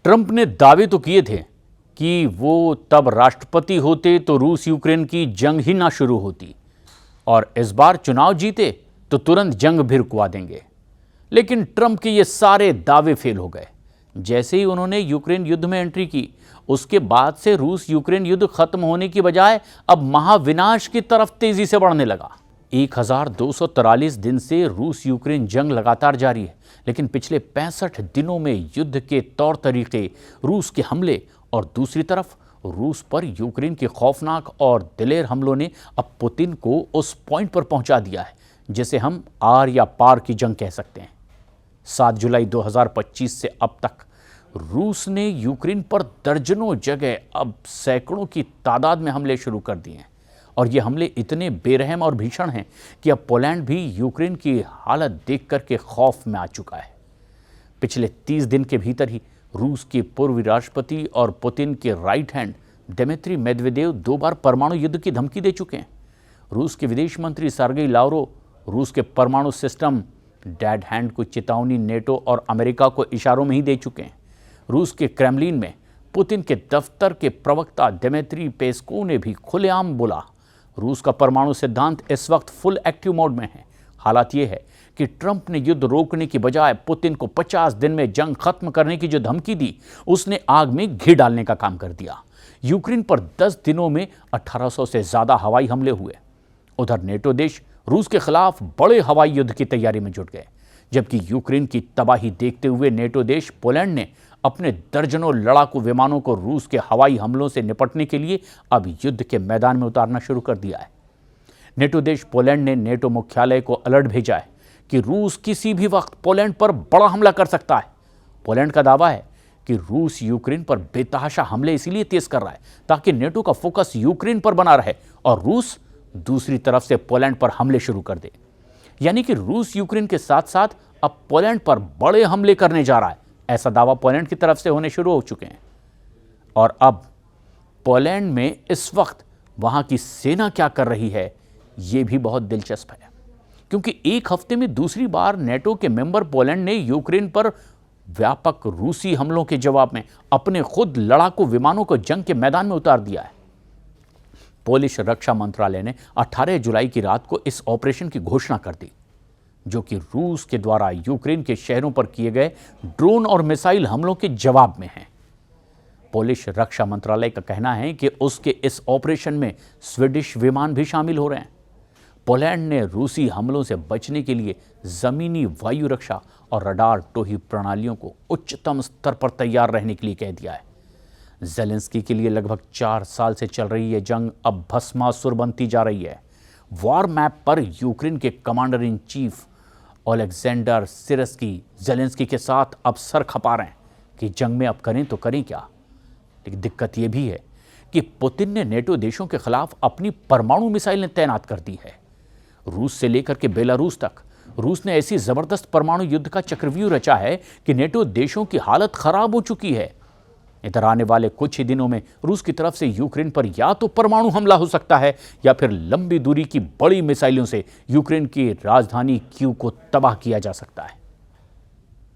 Trump ने दावे तो किए थे कि वो तब राष्ट्रपति होते तो रूस यूक्रेन की जंग ही ना शुरू होती और इस बार चुनाव जीते तो तुरंत जंग भी रुकवा देंगे। लेकिन ट्रंप के ये सारे दावे फेल हो गए। जैसे ही उन्होंने यूक्रेन युद्ध में एंट्री की, उसके बाद से रूस यूक्रेन युद्ध खत्म होने की बजाय अब महाविनाश की तरफ तेजी से बढ़ने लगा। 1243 दिन से रूस यूक्रेन जंग लगातार जारी है, लेकिन पिछले 65 दिनों में युद्ध के तौर तरीके, रूस के हमले और दूसरी तरफ रूस पर यूक्रेन के खौफनाक और दिलेर हमलों ने अब पुतिन को उस पॉइंट पर पहुंचा दिया है जिसे हम आर या पार की जंग कह सकते हैं। 7 जुलाई 2025 से अब तक रूस ने यूक्रेन पर दर्जनों जगह, अब सैकड़ों की तादाद में हमले शुरू कर दिए हैं और ये हमले इतने बेरहम और भीषण हैं कि अब पोलैंड भी यूक्रेन की हालत देख करके खौफ में आ चुका है। पिछले 30 दिन के भीतर ही रूस के पूर्व राष्ट्रपति और पुतिन के राइट हैंड दिमित्री मेदवेदेव 2 बार परमाणु युद्ध की धमकी दे चुके हैं। रूस के विदेश मंत्री सर्गेई लावरोव रूस के परमाणु सिस्टम डेड हैंड को चेतावनी नेटो और अमेरिका को इशारों में ही दे चुके हैं। रूस के क्रेमलिन में पुतिन के दफ्तर के प्रवक्ता दिमित्री पेस्कोव ने भी खुलेआम बोला, रूस का परमाणु सिद्धांत इस वक्त फुल एक्टिव मोड में है। हालात ये है कि ट्रंप ने युद्ध रोकने की बजाय पुतिन को 50 दिन में जंग खत्म करने की जो धमकी दी, उसने आग में घी डालने का काम कर दिया। यूक्रेन पर 10 दिनों में 1800 से ज्यादा हवाई हमले हुए। उधर नेटो देश रूस के खिलाफ बड़े हवाई युद्ध की तैयारी में जुट गए, जबकि यूक्रेन की तबाही देखते हुए नेटो देश पोलैंड ने अपने दर्जनों लड़ाकू विमानों को रूस के हवाई हमलों से निपटने के लिए अब युद्ध के मैदान में उतारना शुरू कर दिया है। नेटो देश पोलैंड ने नेटो मुख्यालय को अलर्ट भेजा है कि रूस किसी भी वक्त पोलैंड पर बड़ा हमला कर सकता है। पोलैंड का दावा है कि रूस यूक्रेन पर बेतहाशा हमले इसीलिए तेज कर रहा है ताकि नेटो का फोकस यूक्रेन पर बना रहे और रूस दूसरी तरफ से पोलैंड पर हमले शुरू कर दे। यानी कि रूस यूक्रेन के साथ साथ अब पोलैंड पर बड़े हमले करने जा रहा है, ऐसा दावा पोलैंड की तरफ से होने शुरू हो चुके हैं। और अब पोलैंड में इस वक्त वहां की सेना क्या कर रही है, यह भी बहुत दिलचस्प है, क्योंकि एक हफ्ते में दूसरी बार नेटो के मेंबर पोलैंड ने यूक्रेन पर व्यापक रूसी हमलों के जवाब में अपने खुद लड़ाकू विमानों को जंग के मैदान में उतार दिया है। पोलिश रक्षा मंत्रालय ने 18 जुलाई की रात को इस ऑपरेशन की घोषणा कर दी, जो कि रूस के द्वारा यूक्रेन के शहरों पर किए गए ड्रोन और मिसाइल हमलों के जवाब में है। पोलिश रक्षा मंत्रालय का कहना है कि उसके इस ऑपरेशन में स्वीडिश विमान भी शामिल हो रहे हैं। पोलैंड ने रूसी हमलों से बचने के लिए जमीनी वायु रक्षा और रडार टोही प्रणालियों को उच्चतम स्तर पर तैयार रहने के लिए कह दिया है। ज़ेलेंस्की के लिए लगभग 4 साल से चल रही ये जंग अब भस्मासुर बनती जा रही है। वॉर मैप पर यूक्रेन के कमांडर इन चीफ ओलेक्जेंडर सिरस्की ज़ेलेंस्की के साथ अब सर खपा रहे हैं कि जंग में अब करें तो करें क्या। लेकिन दिक्कत यह भी है कि पुतिन ने नेटो देशों के खिलाफ अपनी परमाणु मिसाइलें तैनात कर दी है। रूस से लेकर के बेलारूस तक रूस ने ऐसी जबरदस्त परमाणु युद्ध का चक्रव्यूह रचा है कि नेटो देशों की हालत खराब हो चुकी है। इधर आने वाले कुछ ही दिनों में रूस की तरफ से यूक्रेन पर या तो परमाणु हमला हो सकता है या फिर लंबी दूरी की बड़ी मिसाइलों से यूक्रेन की राजधानी कीव को तबाह किया जा सकता है।